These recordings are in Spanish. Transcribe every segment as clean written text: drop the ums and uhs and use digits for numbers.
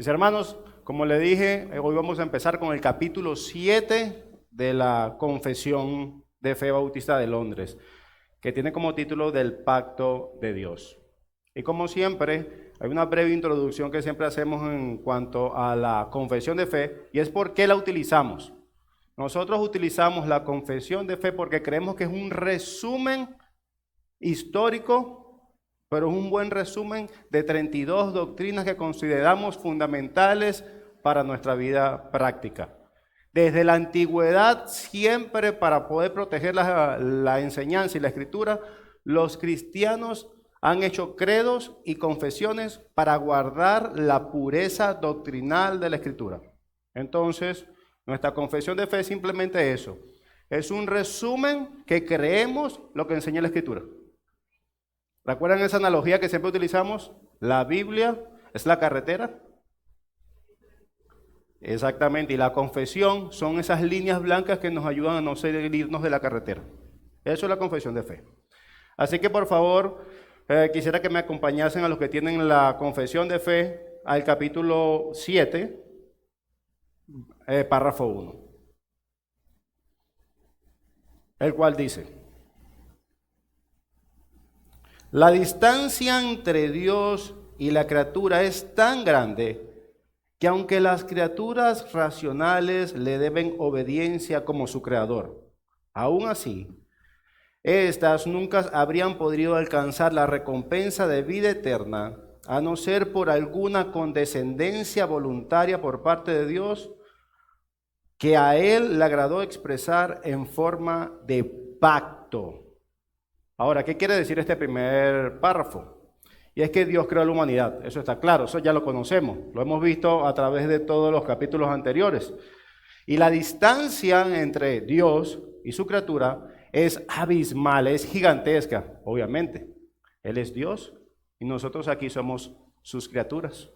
Mis hermanos, como le dije, hoy vamos a empezar con el capítulo 7 de la Confesión de Fe Bautista de Londres, que tiene como título Del Pacto de Dios. Y como siempre, hay una breve introducción que siempre hacemos en cuanto a la confesión de fe, y es por qué la utilizamos. Nosotros utilizamos la confesión de fe porque creemos que es un resumen histórico, pero es un buen resumen de 32 doctrinas que consideramos fundamentales para nuestra vida práctica. Desde la antigüedad, siempre para poder proteger la enseñanza y la escritura, los cristianos han hecho credos y confesiones para guardar la pureza doctrinal de la escritura. Entonces, nuestra confesión de fe es simplemente eso. Es un resumen que creemos lo que enseña la escritura. ¿Recuerdan esa analogía que siempre utilizamos? La Biblia es la carretera. Exactamente, y la confesión son esas líneas blancas que nos ayudan a no salirnos de la carretera. Eso es la confesión de fe. Así que por favor, quisiera que me acompañasen a los que tienen la confesión de fe al capítulo 7, párrafo 1, el cual dice: la distancia entre Dios y la criatura es tan grande que aunque las criaturas racionales le deben obediencia como su creador, aún así, estas nunca habrían podido alcanzar la recompensa de vida eterna, a no ser por alguna condescendencia voluntaria por parte de Dios, que a él le agradó expresar en forma de pacto. Ahora, ¿qué quiere decir este primer párrafo? Y es que Dios creó la humanidad, eso está claro, eso ya lo conocemos, lo hemos visto a través de todos los capítulos anteriores. Y la distancia entre Dios y su criatura es abismal, es gigantesca, obviamente. Él es Dios y nosotros aquí somos sus criaturas,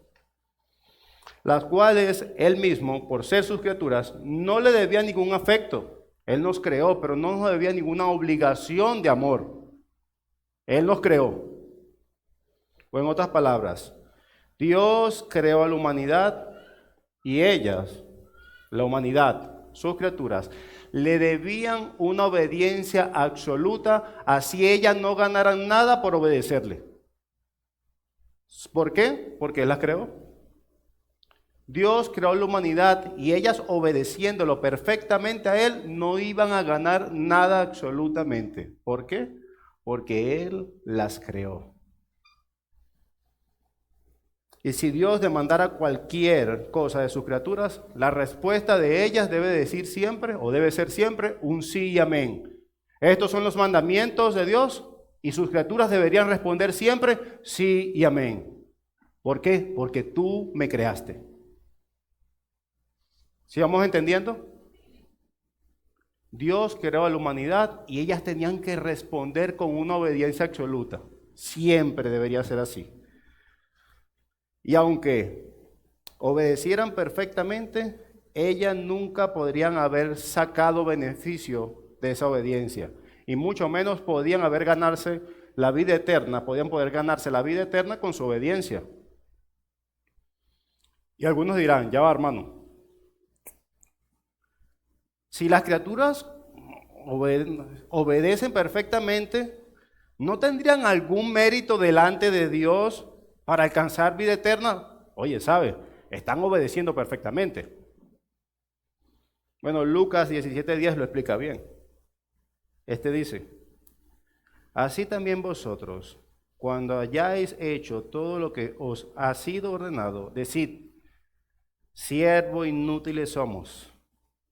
las cuales Él mismo, por ser sus criaturas, no le debía ningún afecto. Él nos creó, pero no nos debía ninguna obligación de amor. Él nos creó. O en otras palabras, Dios creó a la humanidad y ellas, la humanidad, sus criaturas, le debían una obediencia absoluta, así ellas no ganaran nada por obedecerle. ¿Por qué? Porque Él las creó. Dios creó la humanidad y ellas, obedeciéndolo perfectamente a Él, no iban a ganar nada absolutamente. ¿Por qué? Porque Él las creó. Y si Dios demandara cualquier cosa de sus criaturas, la respuesta de ellas debe decir siempre, o debe ser siempre, un sí y amén. Estos son los mandamientos de Dios y sus criaturas deberían responder siempre sí y amén. ¿Por qué? Porque tú me creaste. ¿Sí vamos entendiendo? Dios creó a la humanidad y ellas tenían que responder con una obediencia absoluta. Siempre debería ser así. Y aunque obedecieran perfectamente, ellas nunca podrían haber sacado beneficio de esa obediencia. Y mucho menos podían haber ganarse la vida eterna, podían poder ganarse la vida eterna con su obediencia. Y algunos dirán, ya va, hermano, si las criaturas obedecen perfectamente, ¿no tendrían algún mérito delante de Dios para alcanzar vida eterna? Oye, ¿sabe? Están obedeciendo perfectamente. Bueno, Lucas 17:10 lo explica bien. Dice: así también vosotros, cuando hayáis hecho todo lo que os ha sido ordenado, decid, siervos inútiles somos,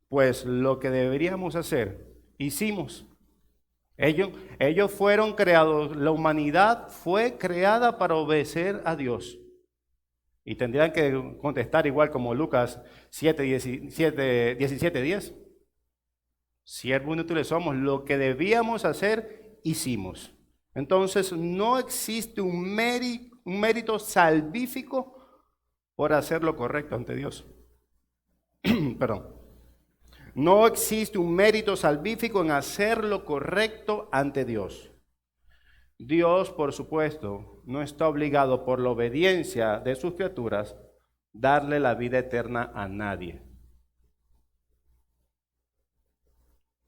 pues lo que deberíamos hacer, hicimos. Ellos fueron creados, la humanidad fue creada para obedecer a Dios. Y tendrían que contestar igual como Lucas 17:10. Siervos inútiles somos, lo que debíamos hacer, hicimos. Entonces no existe un mérito salvífico por hacer lo correcto ante Dios. Perdón. No existe un mérito salvífico en hacer lo correcto ante Dios. Dios, por supuesto, no está obligado por la obediencia de sus criaturas darle la vida eterna a nadie.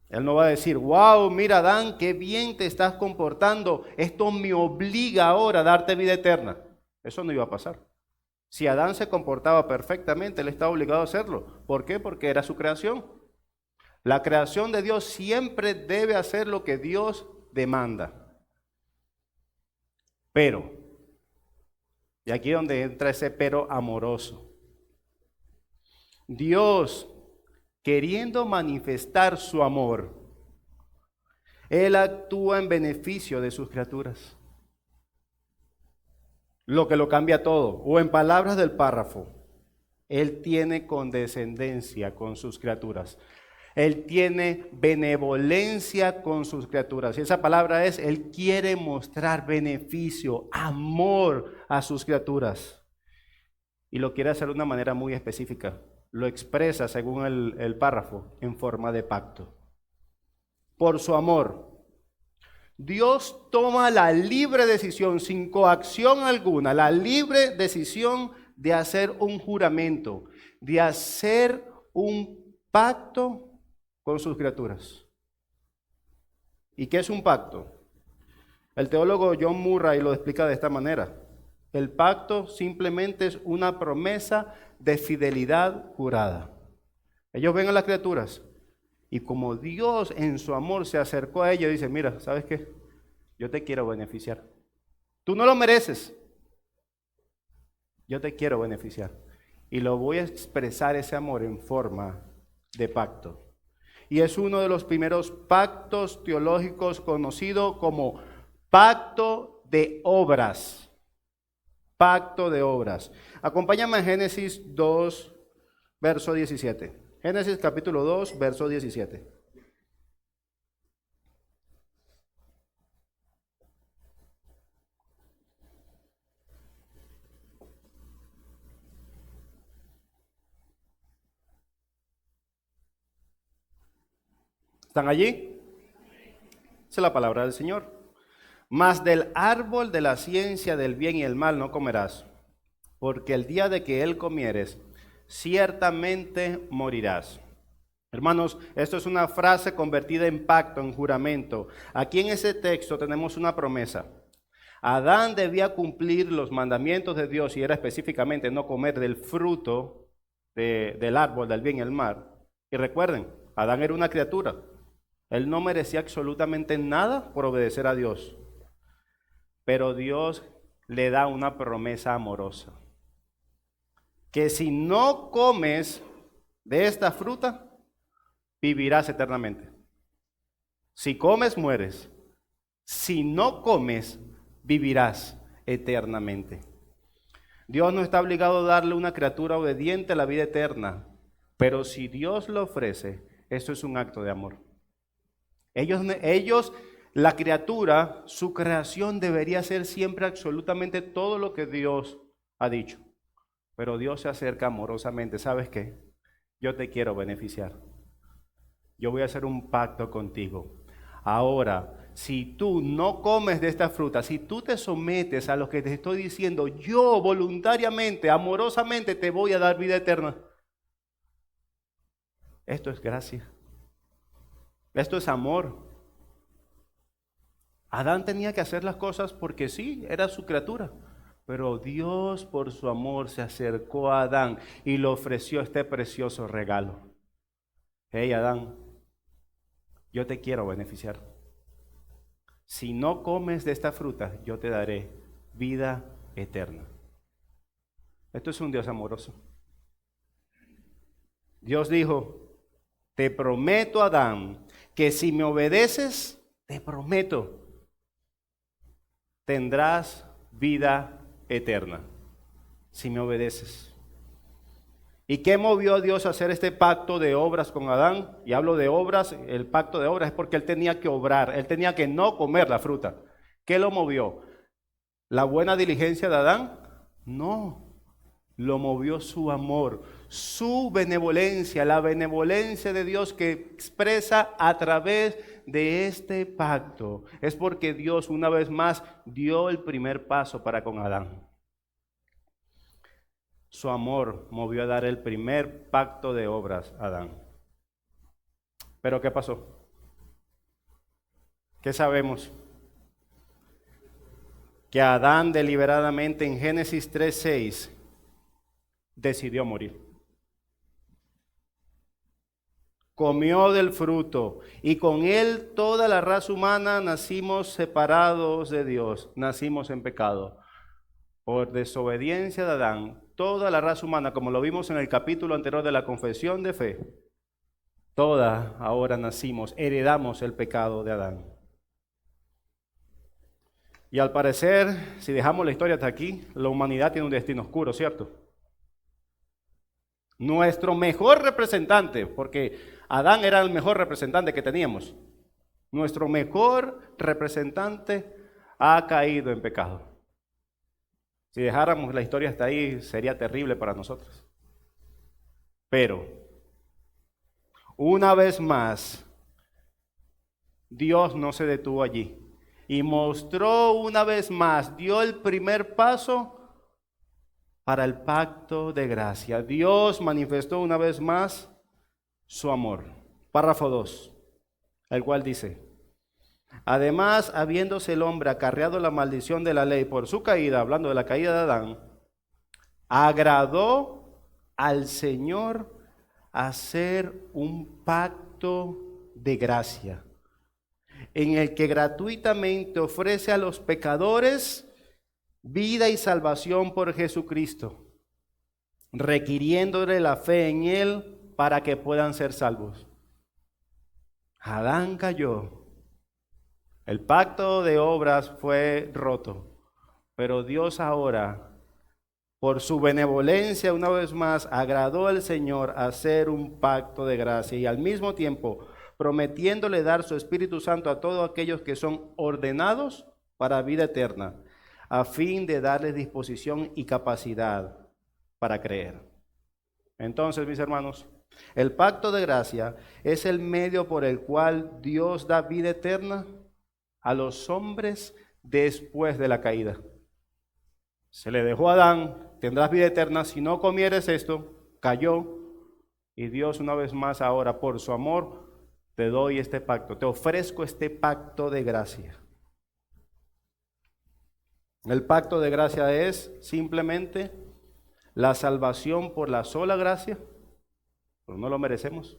Él no va a decir, wow, mira Adán, qué bien te estás comportando, esto me obliga ahora a darte vida eterna. Eso no iba a pasar. Si Adán se comportaba perfectamente, él estaba obligado a hacerlo. ¿Por qué? Porque era su creación. La creación de Dios siempre debe hacer lo que Dios demanda. Pero, y aquí es donde entra ese pero amoroso. Dios, queriendo manifestar su amor, Él actúa en beneficio de sus criaturas. Lo que lo cambia todo. O en palabras del párrafo, Él tiene condescendencia con sus criaturas. Él tiene benevolencia con sus criaturas. Y esa palabra es, Él quiere mostrar beneficio, amor a sus criaturas. Y lo quiere hacer de una manera muy específica. Lo expresa, según el párrafo, en forma de pacto. Por su amor, Dios toma la libre decisión, sin coacción alguna, la libre decisión de hacer un juramento, de hacer un pacto con sus criaturas. ¿Y qué es un pacto? El teólogo John Murray lo explica de esta manera. El pacto simplemente es una promesa de fidelidad jurada. Ellos ven a las criaturas y como Dios en su amor se acercó a ellos y dice, mira, ¿sabes qué? Yo te quiero beneficiar. Tú no lo mereces. Yo te quiero beneficiar. Y lo voy a expresar ese amor en forma de pacto. Y es uno de los primeros pactos teológicos conocido como pacto de obras. Pacto de obras. Acompáñame a Génesis 2, verso 17. Génesis capítulo 2, verso 17. ¿Están allí? Esa es la palabra del Señor. Mas del árbol de la ciencia del bien y el mal no comerás, porque el día de que él comieres, ciertamente morirás. Hermanos, esto es una frase convertida en pacto, en juramento. Aquí en ese texto tenemos una promesa. Adán debía cumplir los mandamientos de Dios y era específicamente no comer del fruto del árbol del bien y el mal. Y recuerden, Adán era una criatura. Él no merecía absolutamente nada por obedecer a Dios. Pero Dios le da una promesa amorosa. Que si no comes de esta fruta, vivirás eternamente. Si comes, mueres. Si no comes, vivirás eternamente. Dios no está obligado a darle a una criatura obediente la vida eterna. Pero si Dios lo ofrece, eso es un acto de amor. Ellos, la criatura, su creación debería ser siempre absolutamente todo lo que Dios ha dicho. Pero Dios se acerca amorosamente. ¿Sabes qué? Yo te quiero beneficiar. Yo voy a hacer un pacto contigo. Ahora, si tú no comes de esta fruta, si tú te sometes a lo que te estoy diciendo, yo voluntariamente, amorosamente te voy a dar vida eterna. Esto es gracia. Esto es amor. Adán tenía que hacer las cosas porque sí, era su criatura. Pero Dios por su amor se acercó a Adán y le ofreció este precioso regalo. Hey Adán, yo te quiero beneficiar. Si no comes de esta fruta, yo te daré vida eterna. Esto es un Dios amoroso. Dios dijo, te prometo, Adán, que si me obedeces, te prometo, tendrás vida eterna. Si me obedeces. ¿Y qué movió a Dios a hacer este pacto de obras con Adán? Y hablo de obras, el pacto de obras es porque él tenía que obrar, él tenía que no comer la fruta. ¿Qué lo movió? ¿La buena diligencia de Adán? No. Lo movió su amor, su benevolencia, la benevolencia de Dios que expresa a través de este pacto. Es porque Dios una vez más dio el primer paso para con Adán. su amor movió a dar el primer pacto de obras a Adán. Pero ¿qué pasó? ¿Qué sabemos? Que Adán deliberadamente en Génesis 3:6 decidió morir. Comió del fruto y con él toda la raza humana nacimos separados de Dios, nacimos en pecado. Por desobediencia de Adán, toda la raza humana, como lo vimos en el capítulo anterior de la confesión de fe, toda ahora nacimos, heredamos el pecado de Adán. Y al parecer, si dejamos la historia hasta aquí, la humanidad tiene un destino oscuro, ¿cierto? Nuestro mejor representante, porque Adán era el mejor representante que teníamos, nuestro mejor representante ha caído en pecado. Si dejáramos la historia hasta ahí, sería terrible para nosotros. Pero, una vez más, Dios no se detuvo allí. Y mostró una vez más, dio el primer paso para el pacto de gracia. Dios manifestó una vez más su amor. Párrafo 2, el cual dice: además, habiéndose el hombre acarreado la maldición de la ley por su caída, hablando de la caída de Adán, agradó al Señor hacer un pacto de gracia, en el que gratuitamente ofrece a los pecadores vida y salvación por Jesucristo, requiriéndole la fe en Él para que puedan ser salvos. Adán cayó, el pacto de obras fue roto, pero Dios ahora, por su benevolencia una vez más, agradó al Señor a hacer un pacto de gracia y al mismo tiempo prometiéndole dar su Espíritu Santo a todos aquellos que son ordenados para vida eterna, a fin de darles disposición y capacidad para creer. Entonces, mis hermanos, el pacto de gracia es el medio por el cual Dios da vida eterna a los hombres después de la caída. Se le dejó a Adán, tendrás vida eterna, si no comieres esto, cayó, y Dios una vez más ahora, por su amor, te doy este pacto, te ofrezco este pacto de gracia. El pacto de gracia es simplemente la salvación por la sola gracia, pero no lo merecemos,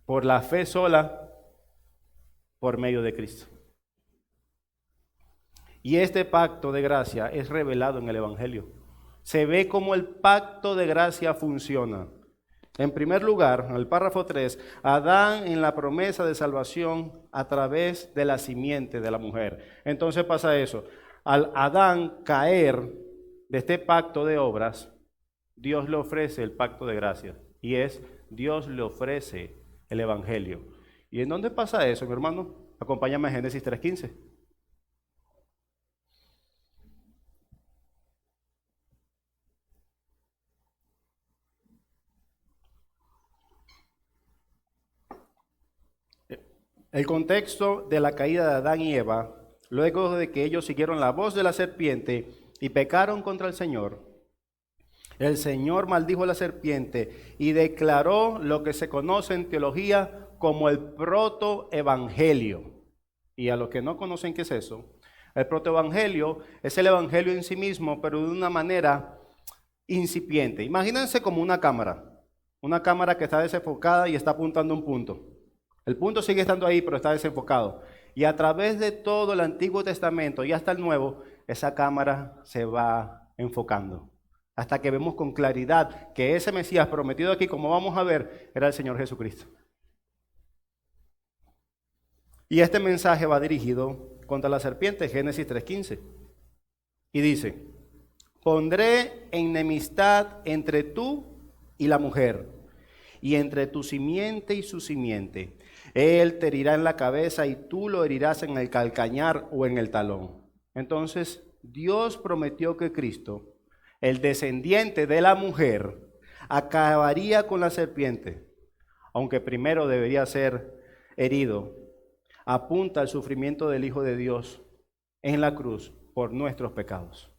por la fe sola, por medio de Cristo. Y este pacto de gracia es revelado en el Evangelio. Se ve cómo el pacto de gracia funciona. En primer lugar, en el párrafo 3, Adán en la promesa de salvación a través de la simiente de la mujer. Entonces pasa eso. Al Adán caer de este pacto de obras, Dios le ofrece el pacto de gracia. Y es, Dios le ofrece el Evangelio. ¿Y en dónde pasa eso, mi hermano? Acompáñame a Génesis 3:15. El contexto de la caída de Adán y Eva, luego de que ellos siguieron la voz de la serpiente y pecaron contra el Señor maldijo a la serpiente y declaró lo que se conoce en teología como el protoevangelio. Y a los que no conocen qué es eso, el protoevangelio es el evangelio en sí mismo, pero de una manera incipiente. Imagínense como una cámara que está desenfocada y está apuntando a un punto. El punto sigue estando ahí, pero está desenfocado. Y a través de todo el Antiguo Testamento y hasta el Nuevo, esa cámara se va enfocando. Hasta que vemos con claridad que ese Mesías prometido aquí, como vamos a ver, era el Señor Jesucristo. Y este mensaje va dirigido contra la serpiente, Génesis 3:15. Y dice: pondré enemistad entre tú y la mujer, y entre tu simiente y su simiente. Él te herirá en la cabeza y tú lo herirás en el calcañar o en el talón. Entonces, Dios prometió que Cristo, el descendiente de la mujer, acabaría con la serpiente, aunque primero debería ser herido. Apunta al sufrimiento del Hijo de Dios en la cruz por nuestros pecados.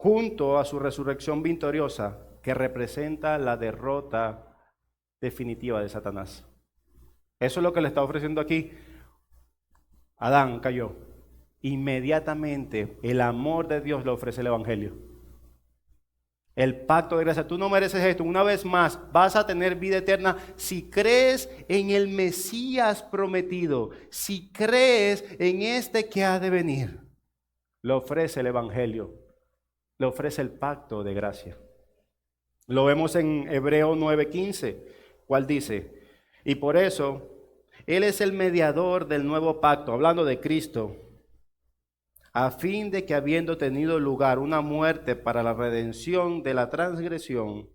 junto a su resurrección victoriosa, que representa la derrota definitiva de Satanás. Eso es lo que le está ofreciendo aquí. Adán cayó. Inmediatamente el amor de Dios le ofrece el Evangelio. El pacto de gracia. Tú no mereces esto. Una vez más, vas a tener vida eterna si crees en el Mesías prometido. Si crees en este que ha de venir. Le ofrece el Evangelio. Le ofrece el pacto de gracia. Lo vemos en Hebreos 9:15, cual dice, y por eso Él es el mediador del nuevo pacto, hablando de Cristo, a fin de que habiendo tenido lugar una muerte para la redención de la transgresión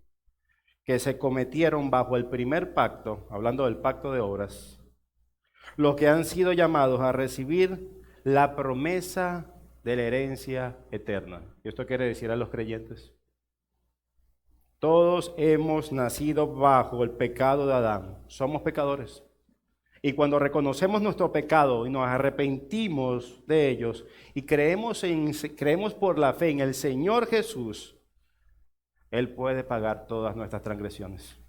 que se cometieron bajo el primer pacto, hablando del pacto de obras, los que han sido llamados a recibir la promesa de la herencia eterna. Y esto quiere decir a los creyentes. Todos hemos nacido bajo el pecado de Adán. Somos pecadores. Y cuando reconocemos nuestro pecado y nos arrepentimos de ellos y creemos por la fe en el Señor Jesús, Él puede pagar todas nuestras transgresiones.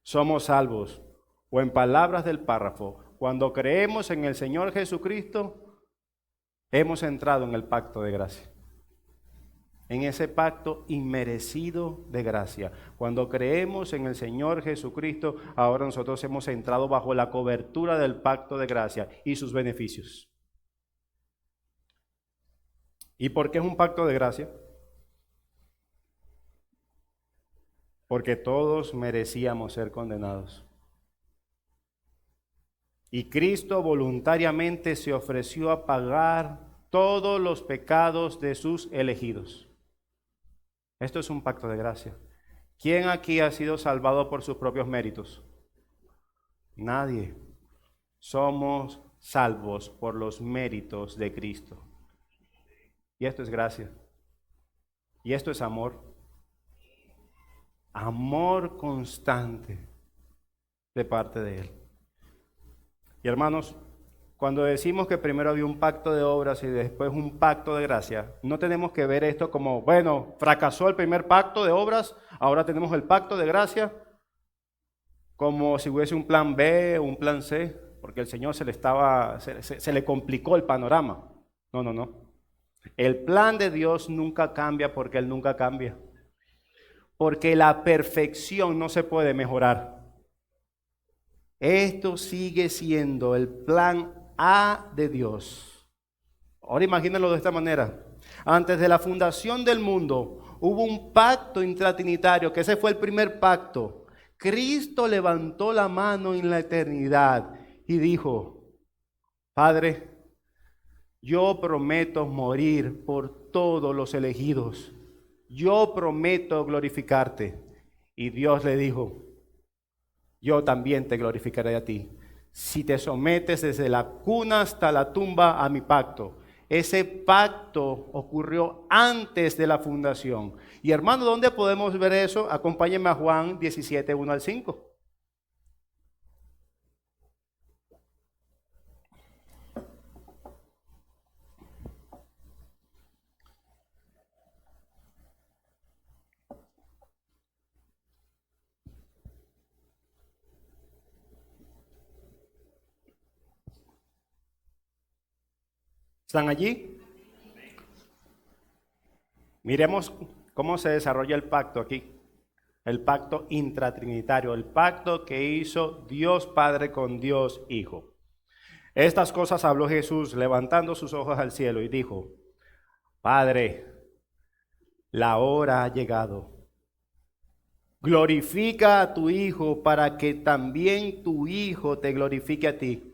Somos salvos. O en palabras del párrafo, cuando creemos en el Señor Jesucristo, hemos entrado en el pacto de gracia. En ese pacto inmerecido de gracia. Cuando creemos en el Señor Jesucristo, ahora nosotros hemos entrado bajo la cobertura del pacto de gracia y sus beneficios. ¿Y por qué es un pacto de gracia? Porque todos merecíamos ser condenados. Y Cristo voluntariamente se ofreció a pagar todos los pecados de sus elegidos. Esto es un pacto de gracia. ¿Quién aquí ha sido salvado por sus propios méritos? Nadie. Somos salvos por los méritos de Cristo. Y esto es gracia. Y esto es amor. Amor constante de parte de Él. Y hermanos, cuando decimos que primero había un pacto de obras y después un pacto de gracia, no tenemos que ver esto como, bueno, fracasó el primer pacto de obras, ahora tenemos el pacto de gracia, como si hubiese un plan B o un plan C, porque el Señor se le complicó el panorama. No, no, no. El plan de Dios nunca cambia porque Él nunca cambia. Porque la perfección no se puede mejorar. Esto sigue siendo el plan A de Dios. Ahora imagínenlo de esta manera. Antes de la fundación del mundo hubo un pacto intratrinitario, que ese fue el primer pacto. Cristo levantó la mano en la eternidad y dijo, Padre, yo prometo morir por todos los elegidos. Yo prometo glorificarte. Y Dios le dijo, yo también te glorificaré a ti, si te sometes desde la cuna hasta la tumba a mi pacto. Ese pacto ocurrió antes de la fundación. Y hermano, ¿dónde podemos ver eso? Acompáñenme a Juan 17, 1 al 5. ¿Están allí? Miremos cómo se desarrolla el pacto aquí. El pacto intratrinitario, el pacto que hizo Dios Padre con Dios Hijo. Estas cosas habló Jesús levantando sus ojos al cielo y dijo, Padre, la hora ha llegado. Glorifica a tu Hijo para que también tu Hijo te glorifique a ti.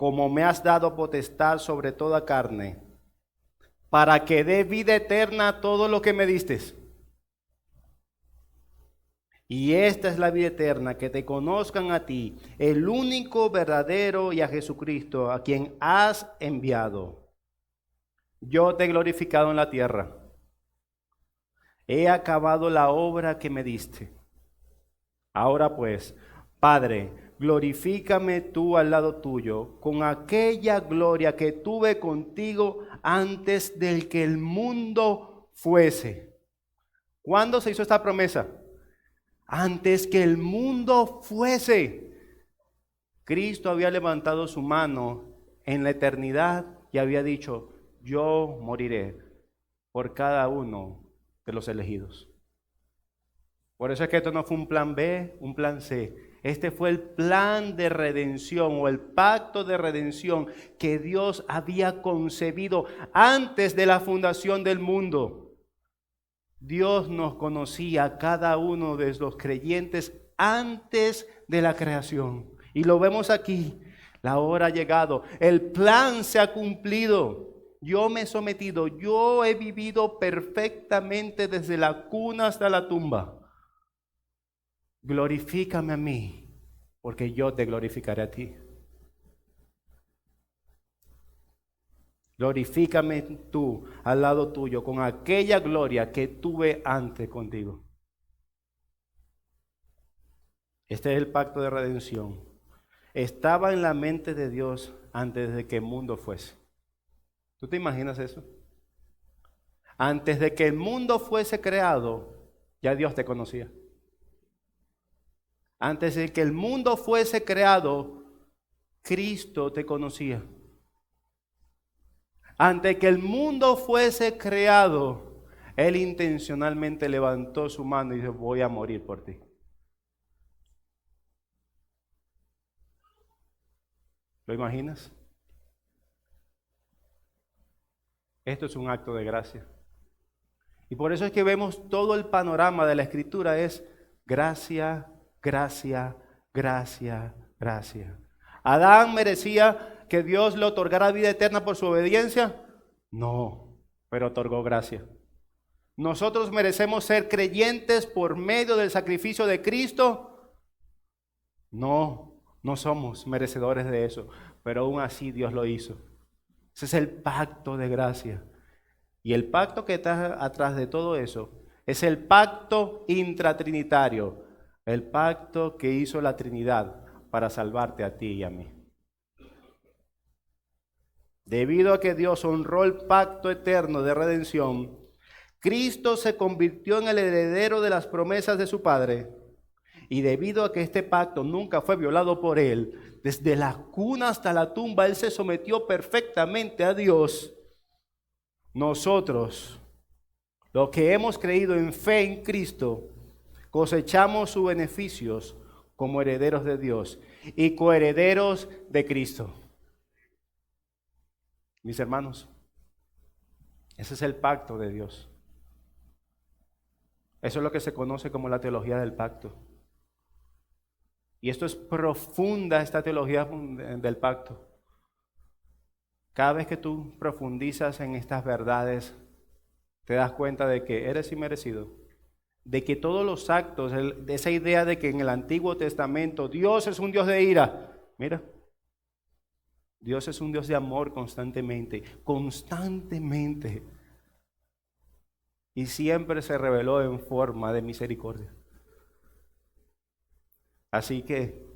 Como me has dado potestad sobre toda carne, para que dé vida eterna a todo lo que me diste. Y esta es la vida eterna, que te conozcan a ti, el único verdadero, y a Jesucristo, a quien has enviado. Yo te he glorificado en la tierra. He acabado la obra que me diste. Ahora pues, Padre, glorifícame tú al lado tuyo con aquella gloria que tuve contigo antes del que el mundo fuese. ¿Cuándo se hizo esta promesa? Antes que el mundo fuese. Cristo había levantado su mano en la eternidad y había dicho, yo moriré por cada uno de los elegidos. Por eso es que esto no fue un plan B, un plan C. Este fue el plan de redención o el pacto de redención que Dios había concebido antes de la fundación del mundo. Dios nos conocía a cada uno de los creyentes antes de la creación. Y lo vemos aquí. La hora ha llegado. El plan se ha cumplido. Yo me he sometido. Yo he vivido perfectamente desde la cuna hasta la tumba. Glorifícame a mí, porque yo te glorificaré a ti. Glorifícame tú al lado tuyo con aquella gloria que tuve antes contigo. Este es el pacto de redención. Estaba en la mente de Dios antes de que el mundo fuese. ¿Tú te imaginas eso? Antes de que el mundo fuese creado, ya Dios te conocía. Antes de que el mundo fuese creado, Cristo te conocía. Antes de que el mundo fuese creado, Él intencionalmente levantó su mano y dijo, voy a morir por ti. ¿Lo imaginas? Esto es un acto de gracia. Y por eso es que vemos todo el panorama de la Escritura es gracia, gracia, gracia, gracia. ¿Adán merecía que Dios le otorgara vida eterna por su obediencia? No, pero otorgó gracia. ¿Nosotros merecemos ser creyentes por medio del sacrificio de Cristo? No, no somos merecedores de eso, pero aún así Dios lo hizo. Ese es el pacto de gracia. Y el pacto que está atrás de todo eso es el pacto intratrinitario, el pacto que hizo la Trinidad para salvarte a ti y a mí. Debido a que Dios honró el pacto eterno de redención, Cristo se convirtió en el heredero de las promesas de su Padre. Y debido a que este pacto nunca fue violado por Él, desde la cuna hasta la tumba, Él se sometió perfectamente a Dios. Nosotros, los que hemos creído en fe en Cristo, cosechamos sus beneficios como herederos de Dios y coherederos de Cristo. Mis hermanos, ese es el pacto de Dios. Eso es lo que se conoce como la teología del pacto. Y esto es profunda, esta teología del pacto. Cada vez que tú profundizas en estas verdades, te das cuenta de que eres inmerecido, de que todos los actos, de esa idea de que en el Antiguo Testamento Dios es un Dios de ira. Mira, Dios es un Dios de amor constantemente, constantemente. Y siempre se reveló en forma de misericordia. Así que,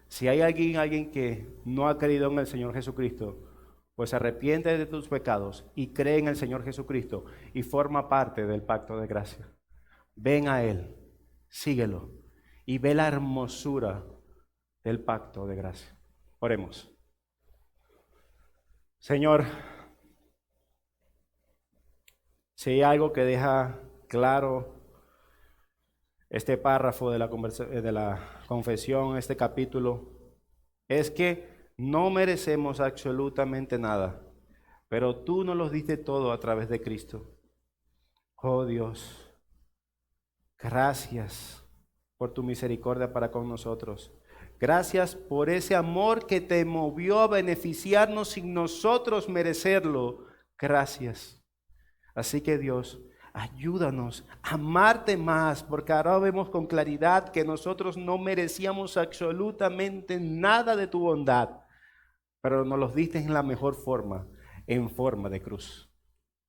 si hay alguien que no ha creído en el Señor Jesucristo, pues arrepiente de tus pecados y cree en el Señor Jesucristo y forma parte del pacto de gracia. Ven a Él, síguelo y ve la hermosura del pacto de gracia. Oremos. Señor, si hay algo que deja claro este párrafo de la confesión, este capítulo, es que no merecemos absolutamente nada, pero tú nos lo diste todo a través de Cristo. Oh Dios, gracias por tu misericordia para con nosotros. Gracias por ese amor que te movió a beneficiarnos sin nosotros merecerlo. Gracias. Así que Dios, ayúdanos a amarte más, porque ahora vemos con claridad que nosotros no merecíamos absolutamente nada de tu bondad, pero nos los diste en la mejor forma, en forma de cruz.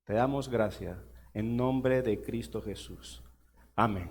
Te damos gracias en nombre de Cristo Jesús. Amén.